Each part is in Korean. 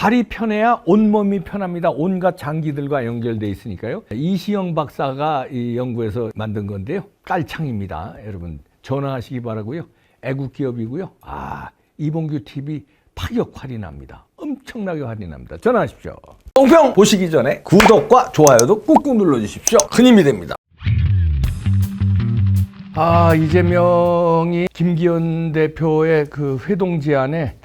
발이 편해야 온몸이 편합니다. 온갖 장기들과 연결되어 있으니까요. 이시영 박사가 이 연구에서 만든 건데요. 깔창입니다. 여러분 전화하시기 바라고요. 애국 기업이고요. 이봉규 TV 파격 할인합니다. 엄청나게 할인합니다. 전화하십시오. 뽕평 보시기 전에 구독과 좋아요도 꾹꾹 눌러주십시오. 큰 힘이 됩니다. 이재명이 김기현 대표의 그 회동 제안에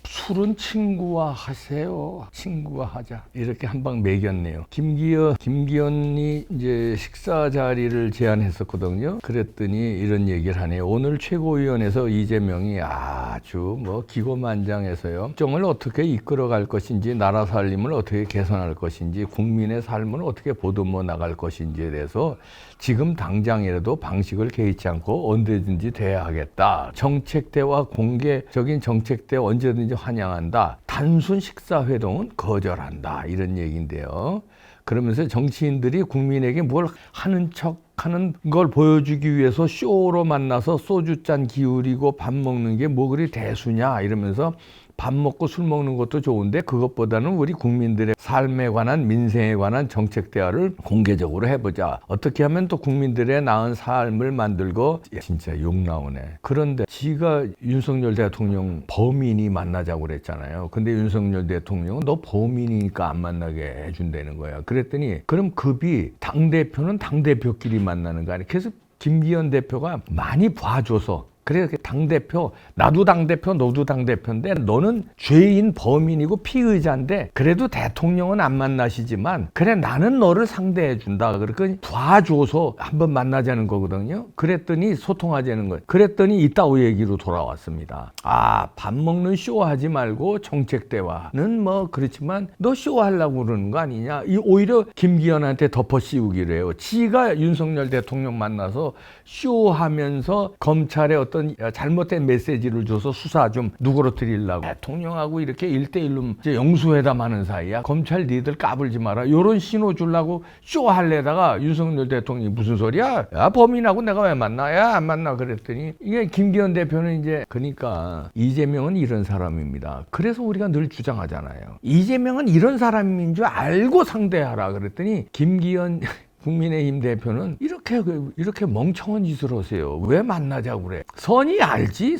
술은 친구와 하세요. 친구와 하자. 이렇게 한 방 매겼네요. 김기현이 이제 식사 자리를 제안했었거든요. 그랬더니 이런 얘기를 하네요. 오늘 최고위원회에서 이재명이 아주 기고만장해서요. 정을 어떻게 이끌어갈 것인지, 나라 살림을 어떻게 개선할 것인지, 국민의 삶을 어떻게 보듬어 나갈 것인지에 대해서 지금 당장이라도 방식을 개의치 않고 언제든지 대화하겠다. 정책대화, 공개적인 정책대화 언제든지 환영한다. 단순 식사회동은 거절한다. 이런 얘기인데요. 그러면서 정치인들이 국민에게 뭘 하는 척하는 걸 보여주기 위해서 쇼로 만나서 소주잔 기울이고 밥 먹는 게 뭐 그리 대수냐 이러면서 밥 먹고 술 먹는 것도 좋은데 그것보다는 우리 국민들의 삶에 관한, 민생에 관한 정책 대화를 공개적으로 해보자. 어떻게 하면 또 국민들의 나은 삶을 만들고. 진짜 욕 나오네. 그런데 지가 윤석열 대통령 범인이 만나자고 그랬잖아요. 근데 윤석열 대통령은 너 범인이니까 안 만나게 해준다는 거야. 그랬더니 그럼 급이 당대표는 당대표끼리 만나는 거 아니야. 그래서 김기현 대표가 많이 봐줘서 그래, 당대표, 나도 당대표, 너도 당대표인데 너는 죄인 범인이고 피의자인데 그래도 대통령은 안 만나시지만 그래 나는 너를 상대해준다. 그러니까 봐줘서 한번 만나자는 거거든요. 그랬더니 소통하자는 거예요. 그랬더니 이따오 얘기로 돌아왔습니다. 밥 먹는 쇼 하지 말고 정책 대화는 그렇지만 너 쇼 하려고 그러는 거 아니냐. 오히려 김기현한테 덮어 씌우기로 해요. 지가 윤석열 대통령 만나서 쇼하면서 검찰에 어떤 잘못된 메시지를 줘서 수사 좀 누그러뜨리려고 대통령하고 이렇게 1대1로 이제 영수회담하는 사이야. 검찰 니들 까불지 마라. 요런 신호 주려고 쇼할래다가 윤석열 대통령이 무슨 소리야? 야 범인하고 내가 왜 만나? 야 안 만나. 그랬더니 이게 김기현 대표는 이제 그러니까 이재명은 이런 사람입니다. 그래서 우리가 늘 주장하잖아요. 이재명은 이런 사람인 줄 알고 상대하라. 그랬더니 김기현 국민의힘 대표는 이렇게 멍청한 짓을 하세요. 왜 만나자고 그래? 선의 알지?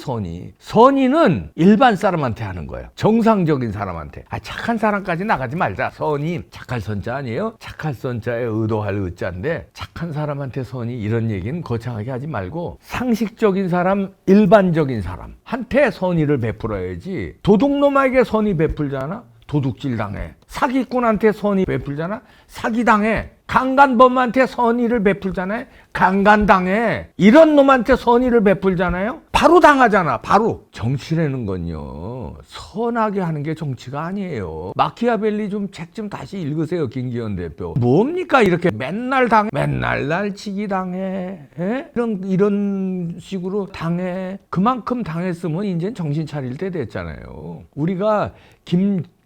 선의는 일반 사람한테 하는 거예요. 정상적인 사람한테. 착한 사람까지 나가지 말자. 선의 착할 선자 아니에요? 착할 선자에 의도할 의자인데 착한 사람한테 선의 이런 얘기는 거창하게 하지 말고 상식적인 사람, 일반적인 사람한테 선의를 베풀어야지. 도둑놈에게 선의 베풀잖아? 도둑질 당해. 사기꾼한테 선의 베풀잖아? 사기당해. 강간범한테 선의를 베풀잖아요? 강간당해. 이런 놈한테 선의를 베풀잖아요? 바로 당하잖아. 바로. 정치라는 건요 선하게 하는 게 정치가 아니에요. 마키아벨리 책 좀 다시 읽으세요. 김기현 대표. 뭡니까 이렇게 맨날 날치기 당해. 이런 식으로 당해. 그만큼 당했으면 이제 정신 차릴 때 됐잖아요. 우리가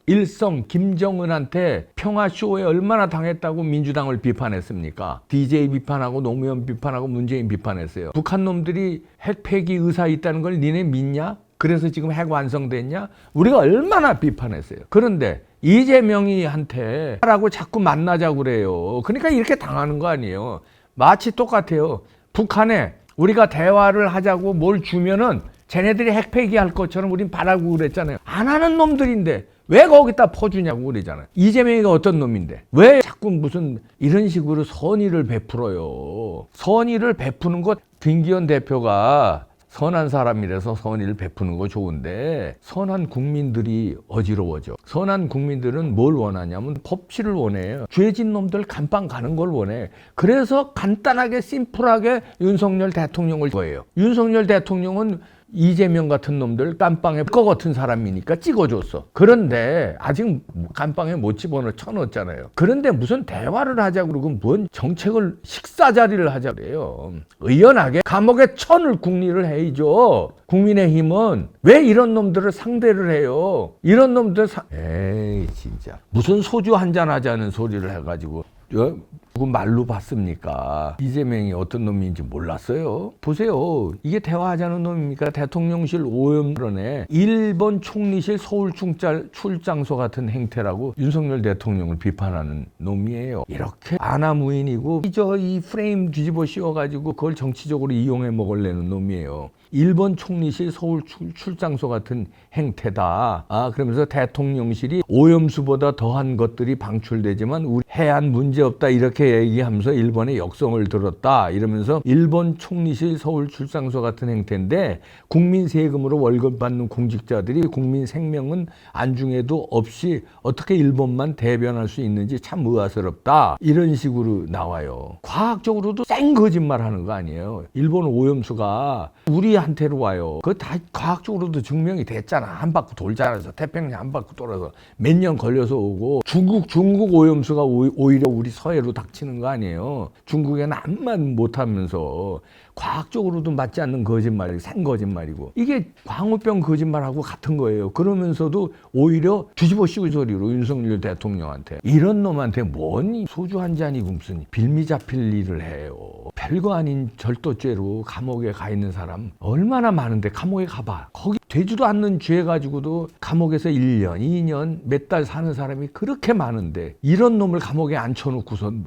일성 김정은한테 평화쇼에 얼마나 당했다고 민주당을 비판했습니까? DJ 비판하고 노무현 비판하고 문재인 비판했어요. 북한 놈들이 핵 폐기 의사 있다는 걸 니네 믿냐? 그래서 지금 핵 완성됐냐? 우리가 얼마나 비판했어요. 그런데 이재명이 한테 라고 자꾸 만나자고 그래요. 그러니까 이렇게 당하는 거 아니에요. 마치 똑같아요. 북한에 우리가 대화를 하자고 뭘 주면은 쟤네들이 핵 폐기할 것처럼 우린 바라고 그랬잖아요. 안 하는 놈들인데 왜 거기다 퍼주냐고 그러잖아요. 이재명이가 어떤 놈인데 왜 자꾸 무슨 이런 식으로 선의를 베풀어요. 선의를 베푸는 것 김기현 대표가 선한 사람이라서 선의를 베푸는 거 좋은데 선한 국민들이 어지러워져. 선한 국민들은 뭘 원하냐면 법치를 원해요. 죄진 놈들 감방 가는 걸 원해. 그래서 간단하게 심플하게 윤석열 대통령을 거예요. 윤석열 대통령은 이재명 같은 놈들 깜빵에 꺼 같은 사람이니까 찍어줬어. 그런데 아직 깜빵에 못 집어넣어 쳐넣었잖아요. 그런데 무슨 대화를 하자고 그러고 뭔 정책을 식사 자리를 하자 그래요. 의연하게 감옥에 천을 국리를 해야죠. 국민의힘은 왜 이런 놈들을 상대를 해요? 이런 놈들 에이 진짜 무슨 소주 한잔 하자는 소리를 해가지고 누구 말로 봤습니까? 이재명이 어떤 놈인지 몰랐어요. 보세요. 이게 대화하자는 놈입니까? 대통령실 오염론에 일본 총리실 서울 출장소 같은 행태라고 윤석열 대통령을 비판하는 놈이에요. 이렇게 아나무인이고 이 프레임 뒤집어 씌워가지고 그걸 정치적으로 이용해 먹으려는 놈이에요. 일본 총리실 서울 출장소 같은 행태다. 그러면서 대통령실이 오염수보다 더한 것들이 방출되지만 우리 해안 문제 없다 이렇게 얘기하면서 일본의 역성을 들었다 이러면서 일본 총리실 서울 출장소 같은 행태인데 국민 세금으로 월급 받는 공직자들이 국민 생명은 안중에도 없이 어떻게 일본만 대변할 수 있는지 참 의아스럽다 이런 식으로 나와요. 과학적으로도 쌩 거짓말 하는 거 아니에요. 일본 오염수가 우리한테로 와요. 그거 다 과학적으로도 증명이 됐잖아. 한 바퀴 돌잖아. 태평양 한 바퀴 돌아서 몇 년 걸려서 오고 중국 오염수가 오히려 우리 서해로 닥치는 거 아니에요. 중국에는 암만 못하면서 과학적으로도 맞지 않는 거짓말이고 생거짓말이고 이게 광우병 거짓말하고 같은 거예요. 그러면서도 오히려 뒤집어 씌운 소리로 윤석열 대통령한테 이런 놈한테 뭔 소주 한 잔이고 무슨 빌미 잡힐 일을 해요. 별거 아닌 절도죄로 감옥에 가 있는 사람 얼마나 많은데 감옥에 가봐. 거기 되지도 않는 죄 가지고도 감옥에서 1년, 2년, 몇 달 사는 사람이 그렇게 많은데 이런 놈을 감옥에 앉혀놓고선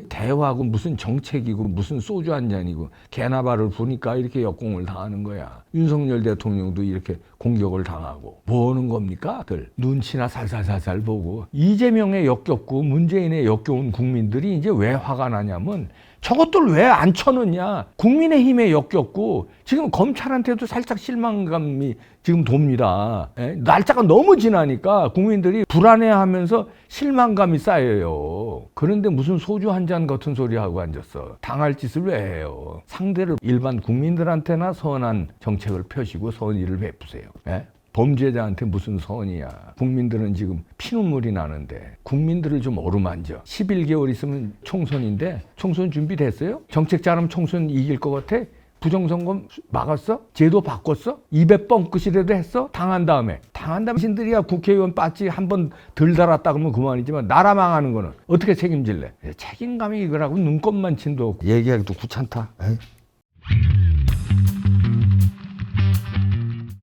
대화하고 무슨 정책이고 무슨 소주 한 잔이고 개나발을 부니까 이렇게 역공을 당하는 거야. 윤석열 대통령도 이렇게 공격을 당하고 뭐 하는 겁니까? 눈치나 살살살살 보고 이재명의 역겹고 문재인의 역겨운 국민들이 이제 왜 화가 나냐면 저것들 왜 안 쳐넣냐? 국민의힘에 역겹고 지금 검찰한테도 살짝 실망감이 지금 돕니다. 날짜가 너무 지나니까 국민들이 불안해하면서 실망감이 쌓여요. 그런데 무슨 소주 한 잔 같은 소리 하고 앉았어. 당할 짓을 왜 해요? 상대를 일반 국민들한테나 선한 정책을 펴시고 선의를 베푸세요. 범죄자한테 무슨 선이야. 국민들은 지금 피눈물이 나는데 국민들을 좀 어루만져. 11개월 있으면 총선인데 총선 준비됐어요? 정책 잘하면 총선 이길 것 같아? 부정선거 막았어? 제도 바꿨어? 입에 뻥끗이라도 했어? 당한 다음에 신들이야 국회의원 빠지 한 번 덜 달았다 그러면 그만이지만 나라 망하는 거는 어떻게 책임질래? 책임감이 이거라고 눈곱만 친도 얘기하기도 귀찮다.